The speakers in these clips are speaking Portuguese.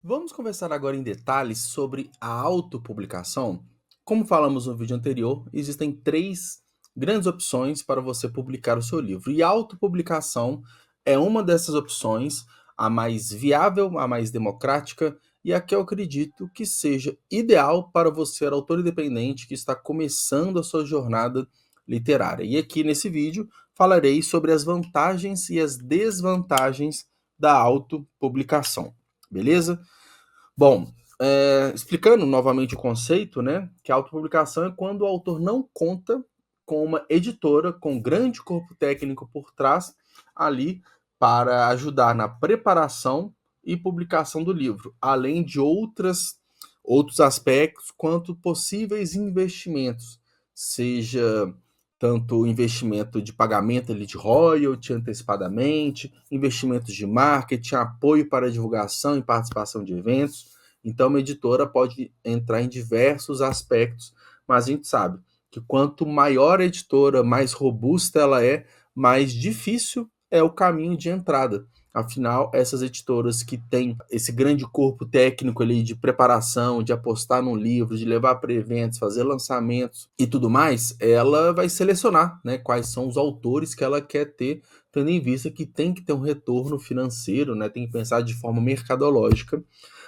Vamos conversar agora em detalhes sobre a autopublicação. Como falamos no vídeo anterior, existem três grandes opções para você publicar o seu livro. E a autopublicação é uma dessas opções, a mais viável, a mais democrática e a que eu acredito que seja ideal para você, autor independente, que está começando a sua jornada literária. E aqui nesse vídeo falarei sobre as vantagens e as desvantagens da autopublicação. Beleza? Bom, explicando novamente o conceito, né, que a autopublicação é quando o autor não conta com uma editora com grande corpo técnico por trás ali para ajudar na preparação e publicação do livro, além de outros aspectos quanto possíveis investimentos, seja tanto investimento de pagamento ali de royalty antecipadamente, investimentos de marketing, apoio para divulgação e participação de eventos. Então, uma editora pode entrar em diversos aspectos, mas a gente sabe que quanto maior a editora, mais robusta ela é, mais difícil é o caminho de entrada. Afinal, essas editoras que têm esse grande corpo técnico ali de preparação, de apostar num livro, de levar para eventos, fazer lançamentos e tudo mais, ela vai selecionar, né, quais são os autores que ela quer ter, tendo em vista que tem que ter um retorno financeiro, né, tem que pensar de forma mercadológica.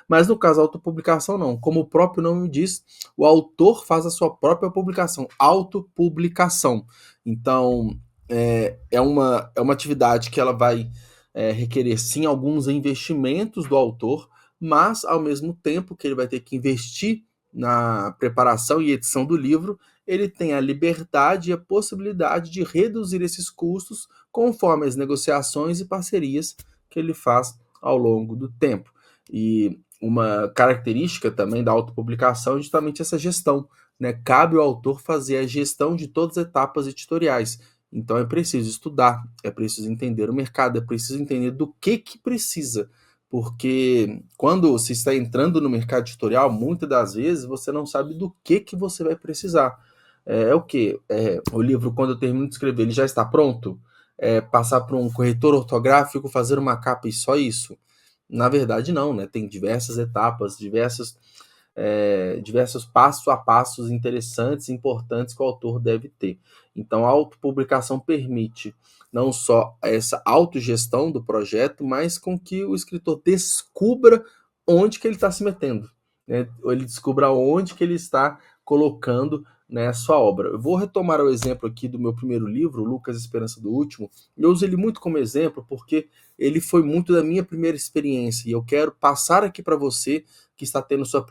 Mas no caso da autopublicação, não. Como o próprio nome diz, o autor faz a sua própria publicação, autopublicação. Então, é uma atividade que ela vai requerer, sim, alguns investimentos do autor, mas, ao mesmo tempo que ele vai ter que investir na preparação e edição do livro, ele tem a liberdade e a possibilidade de reduzir esses custos conforme as negociações e parcerias que ele faz ao longo do tempo. E uma característica também da autopublicação é justamente essa gestão, né? Cabe ao autor fazer a gestão de todas as etapas editoriais. Então é preciso estudar, é preciso entender o mercado, é preciso entender do que precisa. Porque quando você está entrando no mercado editorial, muitas das vezes você não sabe do que você vai precisar. É o que? O livro, quando eu termino de escrever, ele já está pronto? Passar por um corretor ortográfico, fazer uma capa e só isso? Na verdade, não, né? Tem diversas etapas, diversos passos a passos interessantes e importantes que o autor deve ter. Então, a autopublicação permite não só essa autogestão do projeto, mas com que o escritor descubra onde que ele está se metendo, né? Ele descubra onde que ele está colocando, né, a sua obra. Eu vou retomar o exemplo aqui do meu primeiro livro, Lucas Esperança do Último. Eu uso ele muito como exemplo porque ele foi muito da minha primeira experiência e eu quero passar aqui para você que está tendo suas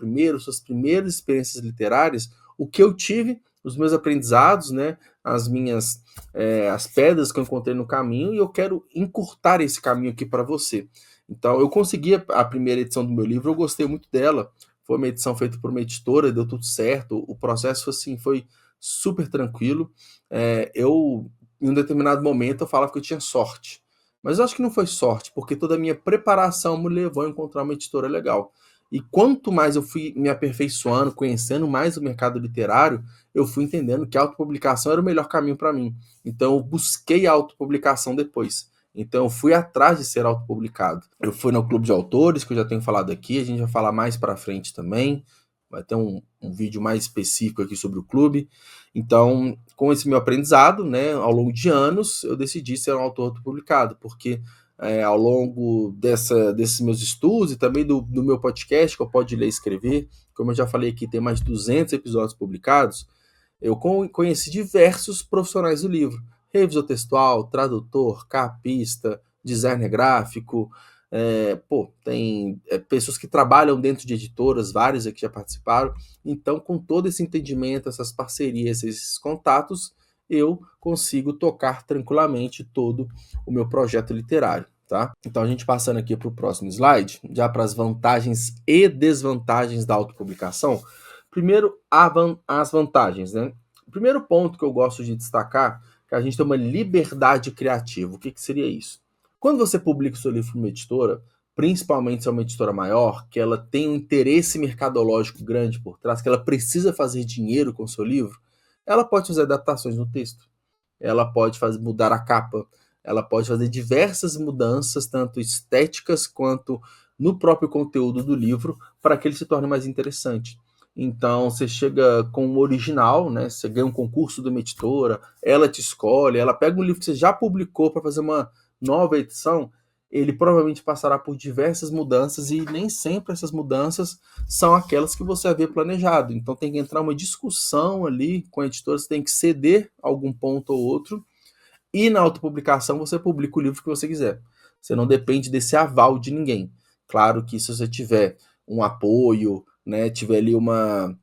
primeiras experiências literárias, o que eu tive, os meus aprendizados, né, as pedras que eu encontrei no caminho, e eu quero encurtar esse caminho aqui para você. Então, eu consegui a primeira edição do meu livro, eu gostei muito dela. Foi uma edição feita por uma editora, deu tudo certo. O processo assim foi super tranquilo. Em um determinado momento, eu falava que eu tinha sorte. Mas eu acho que não foi sorte, porque toda a minha preparação me levou a encontrar uma editora legal. E quanto mais eu fui me aperfeiçoando, conhecendo mais o mercado literário, eu fui entendendo que a autopublicação era o melhor caminho para mim. Então eu busquei a autopublicação depois. Então eu fui atrás de ser autopublicado. Eu fui no Clube de Autores, que eu já tenho falado aqui, a gente vai falar mais para frente também. Vai ter um vídeo mais específico aqui sobre o clube. Então, com esse meu aprendizado, né, ao longo de anos, eu decidi ser um autor autopublicado, porque ao longo desses meus estudos e também do meu podcast, que eu Pode Ler e Escrever, como eu já falei aqui, tem mais de 200 episódios publicados, eu conheci diversos profissionais do livro. Revisor textual, tradutor, capista, designer gráfico, tem pessoas que trabalham dentro de editoras, vários aqui já participaram. Então, com todo esse entendimento, essas parcerias, esses contatos, eu consigo tocar tranquilamente todo o meu projeto literário, tá? Então, a gente passando aqui para o próximo slide, já para as vantagens e desvantagens da autopublicação. Primeiro, as vantagens, né? O primeiro ponto que eu gosto de destacar é que a gente tem uma liberdade criativa. O que seria isso? Quando você publica o seu livro para uma editora, principalmente se é uma editora maior, que ela tem um interesse mercadológico grande por trás, que ela precisa fazer dinheiro com o seu livro, ela pode fazer adaptações no texto, ela pode mudar a capa, ela pode fazer diversas mudanças, tanto estéticas quanto no próprio conteúdo do livro para que ele se torne mais interessante. Então, você chega com o original, né? Você ganha um concurso de uma editora, ela te escolhe, ela pega um livro que você já publicou para fazer uma nova edição, ele provavelmente passará por diversas mudanças e nem sempre essas mudanças são aquelas que você havia planejado. Então, tem que entrar uma discussão ali com a editora, você tem que ceder algum ponto ou outro, e na autopublicação você publica o livro que você quiser. Você não depende desse aval de ninguém. Claro que se você tiver um apoio, né, tiver ali uma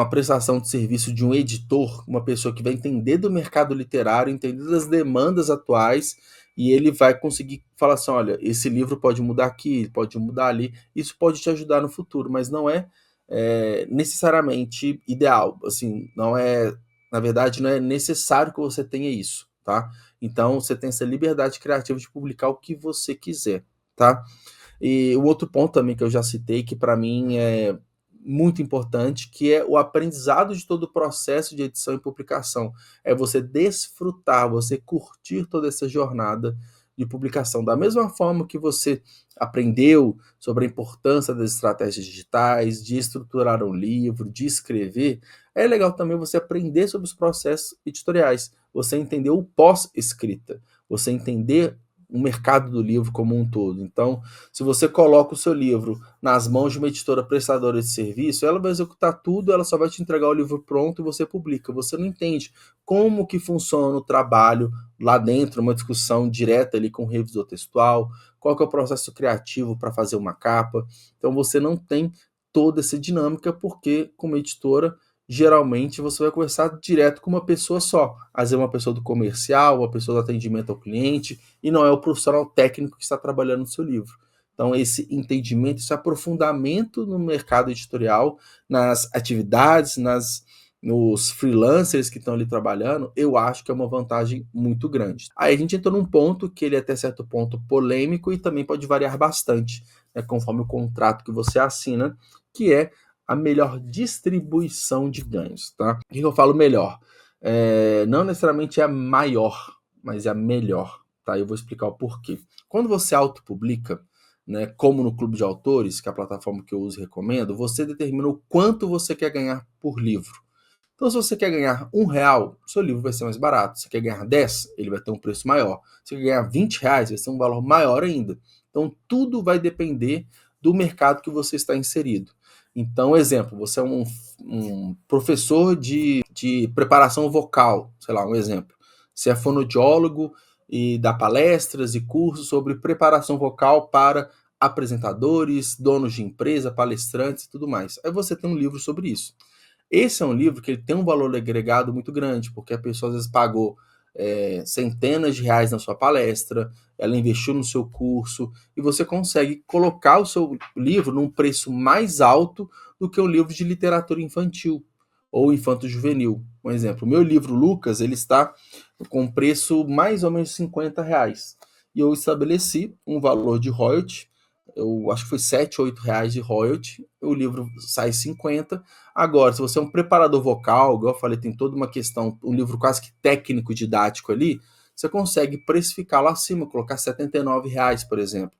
prestação de serviço de um editor, uma pessoa que vai entender do mercado literário, entender das demandas atuais, e ele vai conseguir falar assim, olha, esse livro pode mudar aqui, pode mudar ali, isso pode te ajudar no futuro, mas não é, necessariamente ideal, assim, não é, na verdade, não é necessário que você tenha isso, tá? Então, você tem essa liberdade criativa de publicar o que você quiser, tá? E o outro ponto também que eu já citei, que para mim é muito importante, que é o aprendizado de todo o processo de edição e publicação. É você desfrutar, você curtir toda essa jornada de publicação. Da mesma forma que você aprendeu sobre a importância das estratégias digitais, de estruturar um livro, de escrever, é legal também você aprender sobre os processos editoriais. Você entender o pós-escrita, você entender o mercado do livro como um todo. Então, se você coloca o seu livro nas mãos de uma editora prestadora de serviço, ela vai executar tudo, ela só vai te entregar o livro pronto e você publica. Você não entende como que funciona o trabalho lá dentro, uma discussão direta ali com o revisor textual, qual que é o processo criativo para fazer uma capa. Então você não tem toda essa dinâmica porque como editora geralmente você vai conversar direto com uma pessoa só. Às vezes uma pessoa do comercial, uma pessoa do atendimento ao cliente, e não é o profissional técnico que está trabalhando no seu livro. Então, esse entendimento, esse aprofundamento no mercado editorial, nas atividades, nos freelancers que estão ali trabalhando, eu acho que é uma vantagem muito grande. Aí a gente entrou num ponto que ele é até certo ponto polêmico e também pode variar bastante, né, conforme o contrato que você assina, que é a melhor distribuição de ganhos, tá? O que eu falo melhor? Não necessariamente é a maior, mas é a melhor, tá? Eu vou explicar o porquê. Quando você autopublica, né, como no Clube de Autores, que é a plataforma que eu uso e recomendo, você determina o quanto você quer ganhar por livro. Então, se você quer ganhar R$ 1, seu livro vai ser mais barato. Se você quer ganhar 10, ele vai ter um preço maior. Se você quer ganhar R$ 20, vai ser um valor maior ainda. Então, tudo vai depender do mercado que você está inserido. Então, exemplo, você é um professor de preparação vocal, sei lá, um exemplo. Você é fonoaudiólogo e dá palestras e cursos sobre preparação vocal para apresentadores, donos de empresa, palestrantes e tudo mais. Aí você tem um livro sobre isso. Esse é um livro que ele tem um valor agregado muito grande, porque a pessoa às vezes pagou centenas de reais na sua palestra, ela investiu no seu curso, e você consegue colocar o seu livro num preço mais alto do que um livro de literatura infantil ou infanto-juvenil. Um exemplo, o meu livro Lucas, ele está com preço mais ou menos R$ 50. E eu estabeleci um valor de royalty, eu acho que foi R$ 7, R$ 8 de royalty, o livro sai 50. Agora, se você é um preparador vocal, igual eu falei, tem toda uma questão, um livro quase que técnico, didático ali, você consegue precificar lá acima, colocar R$ 79, por exemplo.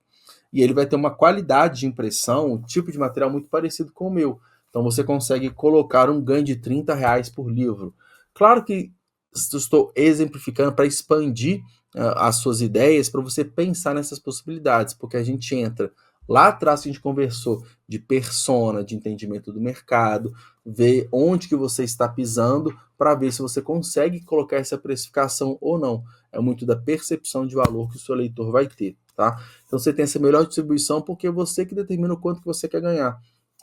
E ele vai ter uma qualidade de impressão, um tipo de material muito parecido com o meu. Então você consegue colocar um ganho de R$ 30 por livro. Claro que estou exemplificando para expandir as suas ideias, para você pensar nessas possibilidades, porque a gente entra lá atrás que a gente conversou de persona, de entendimento do mercado, ver onde que você está pisando para ver se você consegue colocar essa precificação ou não. É muito da percepção de valor que o seu leitor vai ter, tá? Então você tem essa melhor distribuição porque é você que determina o quanto que você quer ganhar.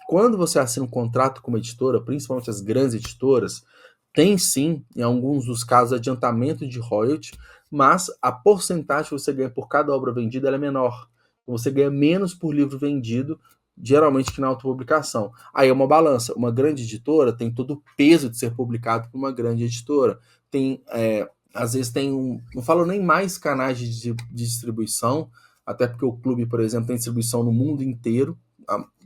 Quando você assina um contrato com uma editora, principalmente as grandes editoras, tem sim, em alguns dos casos, adiantamento de royalty, mas a porcentagem que você ganha por cada obra vendida é menor. Você ganha menos por livro vendido, geralmente que na autopublicação. Aí é uma balança. Uma grande editora tem todo o peso de ser publicado por uma grande editora. Tem, às vezes não falo nem mais canais de distribuição, até porque o clube, por exemplo, tem distribuição no mundo inteiro.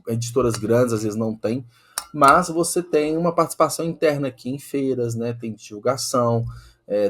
Editoras grandes às vezes não tem, mas você tem uma participação interna aqui em feiras, né? Tem divulgação,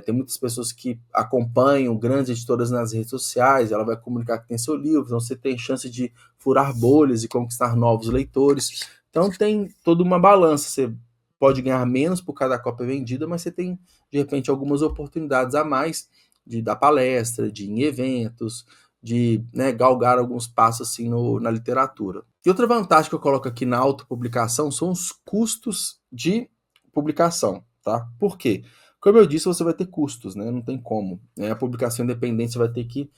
Tem muitas pessoas que acompanham grandes editoras nas redes sociais, ela vai comunicar que tem seu livro, então você tem chance de furar bolhas e conquistar novos leitores. Então tem toda uma balança, você pode ganhar menos por cada cópia vendida, mas você tem, de repente, algumas oportunidades a mais de dar palestra, de ir em eventos, de, né, galgar alguns passos assim na literatura. E outra vantagem que eu coloco aqui na autopublicação são os custos de publicação, tá? Por quê? Como eu disse, você vai ter custos, né? Não tem como. A publicação independente você vai ter que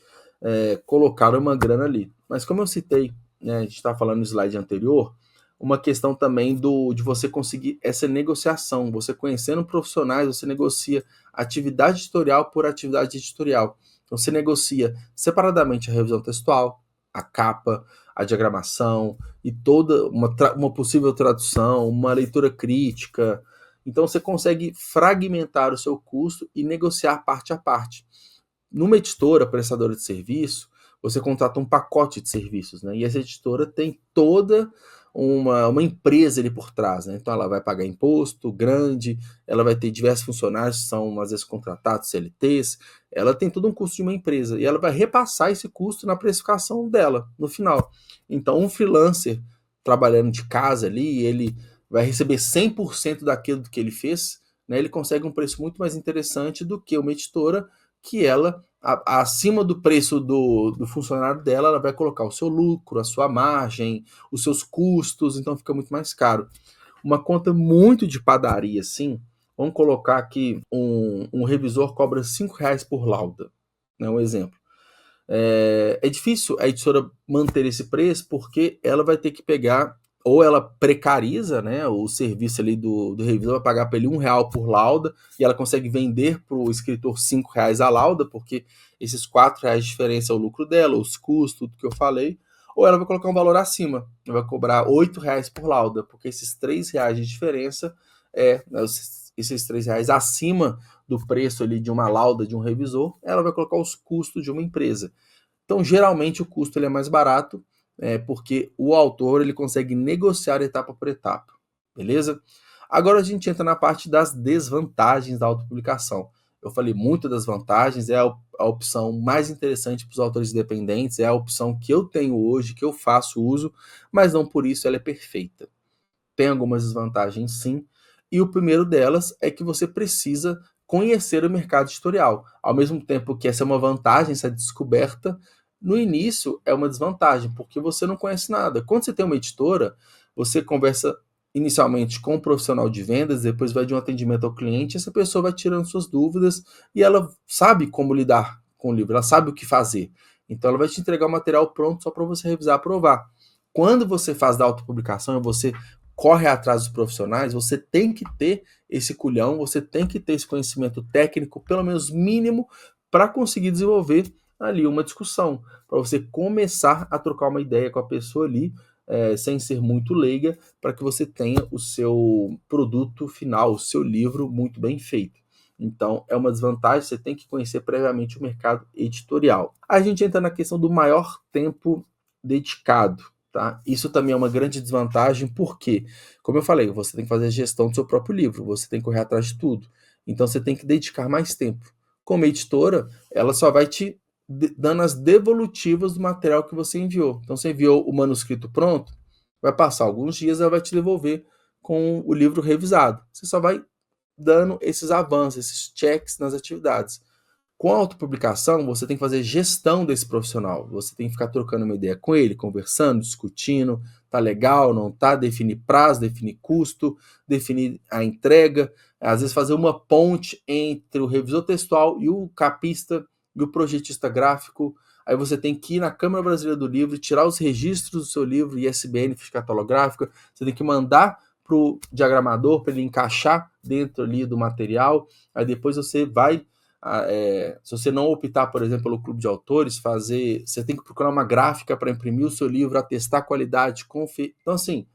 colocar uma grana ali. Mas como eu citei, né, a gente está falando no slide anterior, uma questão também de você conseguir essa negociação. Você conhecendo profissionais, você negocia atividade editorial por atividade editorial. Então você negocia separadamente a revisão textual, a capa, a diagramação e toda uma possível tradução, uma leitura crítica. Então você consegue fragmentar o seu custo e negociar parte a parte. Numa editora prestadora de serviço, você contrata um pacote de serviços, né? E essa editora tem toda uma empresa ali por trás, né? Então ela vai pagar imposto grande, ela vai ter diversos funcionários que são às vezes contratados, CLTs, ela tem todo um custo de uma empresa e ela vai repassar esse custo na precificação dela no final. Então um freelancer trabalhando de casa ali, ele vai receber 100% daquilo que ele fez, né? Ele consegue um preço muito mais interessante do que uma editora que ela, acima do preço do funcionário dela, ela vai colocar o seu lucro, a sua margem, os seus custos, então fica muito mais caro. Uma conta muito de padaria, assim, vamos colocar aqui, um revisor cobra R$5 por lauda, né, um exemplo. É difícil a editora manter esse preço porque ela vai ter que pegar, ou ela precariza, né, o serviço ali do revisor, vai pagar para ele R$1 por lauda e ela consegue vender para o escritor R$5 a lauda, porque esses R$4 de diferença é o lucro dela, os custos, tudo que eu falei, ou ela vai colocar um valor acima, vai cobrar R$8 por lauda, porque esses R$3 de diferença esses R$3 acima do preço ali de uma lauda de um revisor, ela vai colocar os custos de uma empresa. Então, geralmente, o custo ele é mais barato, porque o autor ele consegue negociar etapa por etapa, beleza? Agora a gente entra na parte das desvantagens da autopublicação. Eu falei muito das vantagens, é a opção mais interessante para os autores independentes, é a opção que eu tenho hoje, que eu faço uso, mas não por isso ela é perfeita. Tem algumas desvantagens sim, e o primeiro delas é que você precisa conhecer o mercado editorial. Ao mesmo tempo que essa é uma vantagem, essa descoberta, no início é uma desvantagem, porque você não conhece nada. Quando você tem uma editora, você conversa inicialmente com um profissional de vendas, depois vai de um atendimento ao cliente, essa pessoa vai tirando suas dúvidas e ela sabe como lidar com o livro, ela sabe o que fazer. Então ela vai te entregar o material pronto só para você revisar e aprovar. Quando você faz da autopublicação e você corre atrás dos profissionais, você tem que ter esse culhão, você tem que ter esse conhecimento técnico, pelo menos mínimo, para conseguir desenvolver ali uma discussão, para você começar a trocar uma ideia com a pessoa ali, sem ser muito leiga, para que você tenha o seu produto final, o seu livro muito bem feito. Então, é uma desvantagem, você tem que conhecer previamente o mercado editorial. A gente entra na questão do maior tempo dedicado. Tá? Isso também é uma grande desvantagem, porque, como eu falei, você tem que fazer a gestão do seu próprio livro, você tem que correr atrás de tudo. Então você tem que dedicar mais tempo. Como editora, ela só vai te dando as devolutivas do material que você enviou. Então você enviou o manuscrito pronto, vai passar alguns dias, ela vai te devolver com o livro revisado. Você só vai dando esses avanços, esses checks nas atividades. Com a autopublicação, você tem que fazer gestão desse profissional. Você tem que ficar trocando uma ideia com ele, conversando, discutindo, tá legal, não tá, definir prazo, definir custo, definir a entrega, às vezes fazer uma ponte entre o revisor textual e o capista e o projetista gráfico. Aí você tem que ir na Câmara Brasileira do Livro, tirar os registros do seu livro, ISBN, ficha catalográfica, você tem que mandar para o diagramador para ele encaixar dentro ali do material, aí depois você vai se você não optar, por exemplo, pelo clube de autores, você tem que procurar uma gráfica para imprimir o seu livro, atestar a qualidade, conferir. Então, assim,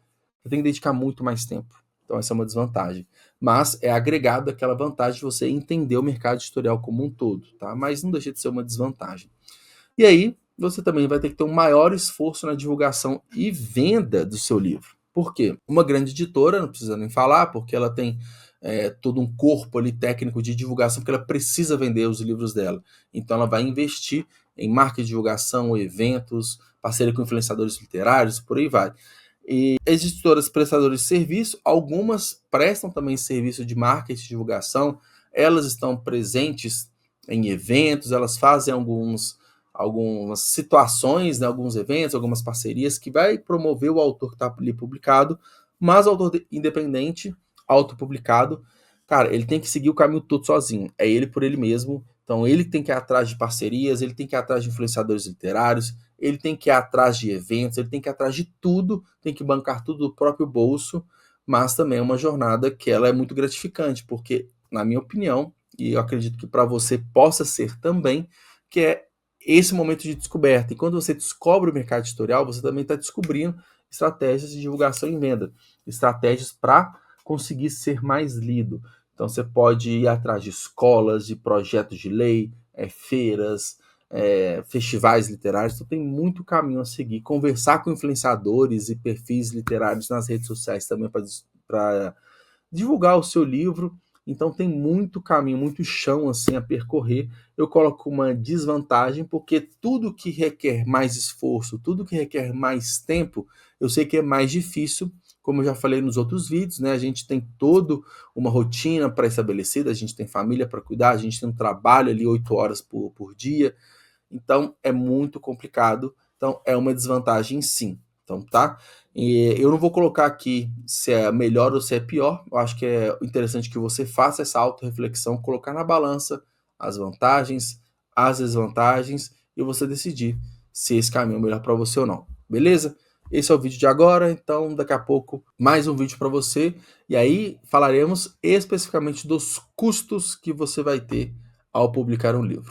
você tem que dedicar muito mais tempo. Então, essa é uma desvantagem. Mas é agregado aquela vantagem de você entender o mercado editorial como um todo, tá? Mas não deixa de ser uma desvantagem. E aí, você também vai ter que ter um maior esforço na divulgação e venda do seu livro. Por quê? Uma grande editora, não precisa nem falar, porque ela tem todo um corpo ali técnico de divulgação, porque ela precisa vender os livros dela. Então ela vai investir em marketing de divulgação, eventos, parceria com influenciadores literários, por aí vai. E as editoras prestadoras de serviço, algumas prestam também serviço de marketing de divulgação, elas estão presentes em eventos, elas fazem algumas situações, né, alguns eventos, algumas parcerias que vai promover o autor que está ali publicado, mas o autor independente, autopublicado, cara, ele tem que seguir o caminho todo sozinho, é ele por ele mesmo, então ele tem que ir atrás de parcerias, ele tem que ir atrás de influenciadores literários, ele tem que ir atrás de eventos, ele tem que ir atrás de tudo, tem que bancar tudo do próprio bolso, mas também é uma jornada que ela é muito gratificante, porque, na minha opinião, e eu acredito que para você possa ser também, que é esse momento de descoberta. E quando você descobre o mercado editorial, você também está descobrindo estratégias de divulgação e venda, estratégias para conseguir ser mais lido. Então você pode ir atrás de escolas, de projetos de lei, feiras, festivais literários, então tem muito caminho a seguir. Conversar com influenciadores e perfis literários nas redes sociais também para divulgar o seu livro. Então tem muito caminho, muito chão assim a percorrer. Eu coloco uma desvantagem porque tudo que requer mais esforço, tudo que requer mais tempo, eu sei que é mais difícil. Como eu já falei nos outros vídeos, né? A gente tem toda uma rotina pré-estabelecida, a gente tem família para cuidar, a gente tem um trabalho ali 8 horas por dia. Então é muito complicado. Então é uma desvantagem sim. Então, tá? E eu não vou colocar aqui se é melhor ou se é pior. Eu acho que é interessante que você faça essa autorreflexão, colocar na balança as vantagens, as desvantagens e você decidir se esse caminho é melhor para você ou não. Beleza? Esse é o vídeo de agora, então daqui a pouco mais um vídeo para você e aí falaremos especificamente dos custos que você vai ter ao publicar um livro.